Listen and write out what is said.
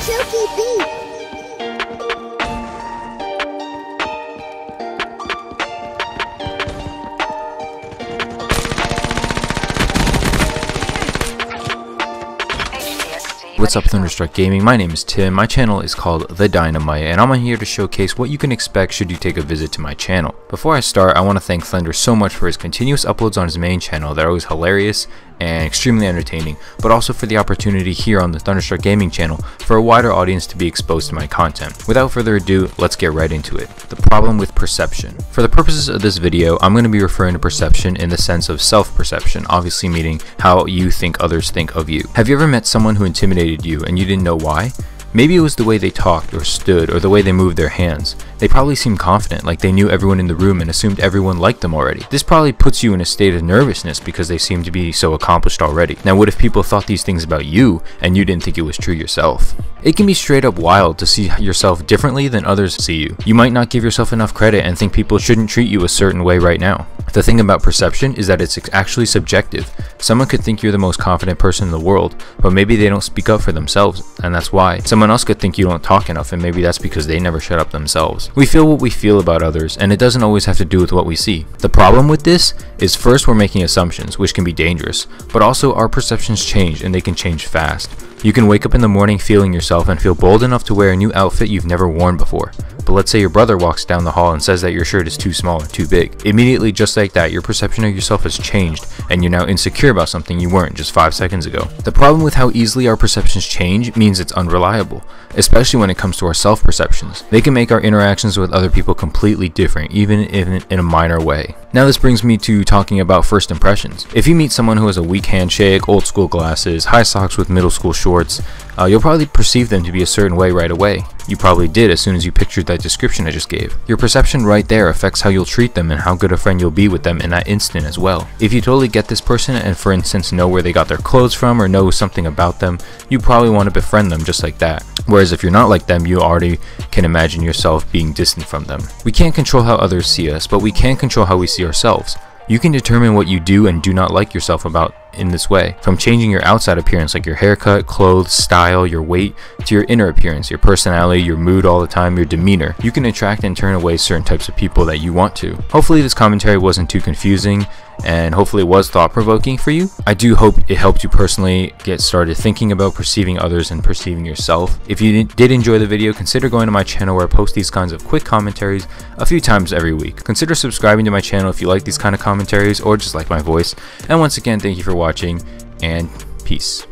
Silky Beat. What's up, Thunderstruck Gaming? My name is Tim. My channel is called The Dynamite, and I'm here to showcase what you can expect should you take a visit to my channel. Before I start, I want to thank Thunder so much for his continuous uploads on his main channel that are always hilarious and extremely entertaining, but also for the opportunity here on the Thunderstruck Gaming channel for a wider audience to be exposed to my content. Without further ado, let's get right into it. The problem with perception. For the purposes of this video, I'm going to be referring to perception in the sense of self-perception, obviously meaning how you think others think of you. Have you ever met someone who intimidated you and you didn't know why? Maybe it was the way they talked or stood or the way they moved their hands. They probably seemed confident, like they knew everyone in the room and assumed everyone liked them already. This probably puts you in a state of nervousness because they seem to be so accomplished already. Now what if people thought these things about you and you didn't think it was true yourself? It can be straight up wild to see yourself differently than others see you. You might not give yourself enough credit and think people shouldn't treat you a certain way right now. The thing about perception is that it's actually subjective. Someone could think you're the most confident person in the world, but maybe they don't speak up for themselves, and that's why. Someone else could think you don't talk enough, and maybe that's because they never shut up themselves. We feel what we feel about others, and it doesn't always have to do with what we see. The problem with this is, first, we're making assumptions, which can be dangerous, but also our perceptions change, and they can change fast. You can wake up in the morning feeling yourself and feel bold enough to wear a new outfit you've never worn before. But let's say your brother walks down the hall and says that your shirt is too small or too big. Immediately, just like that, your perception of yourself has changed, and you're now insecure about something you weren't just 5 seconds ago. The problem with how easily our perceptions change means it's unreliable, especially when it comes to our self-perceptions. They can make our interactions with other people completely different, even in a minor way. Now this brings me to talking about first impressions. If you meet someone who has a weak handshake, old school glasses, high socks with middle school shorts, you'll probably perceive them to be a certain way right away. You probably did as soon as you pictured that description I just gave. Your perception right there affects how you'll treat them and how good a friend you'll be with them in that instant as well. If you totally get this person and, for instance, know where they got their clothes from or know something about them, you probably want to befriend them just like that. Whereas if you're not like them, you already can imagine yourself being distant from them. We can't control how others see us, but we can control how we see ourselves. You can determine what you do and do not like yourself about in this way, from changing your outside appearance like your haircut, clothes, style, your weight, to your inner appearance, your personality, your mood all the time, your demeanor. You can attract and turn away certain types of people that you want to. Hopefully this commentary wasn't too confusing, and hopefully it was thought-provoking for you. I do hope it helped you personally get started thinking about perceiving others and perceiving yourself. If you did enjoy the video, consider going to my channel where I post these kinds of quick commentaries a few times every week. Consider subscribing to my channel if you like these kind of commentaries or just like my voice. And once again, thank you for watching, and peace.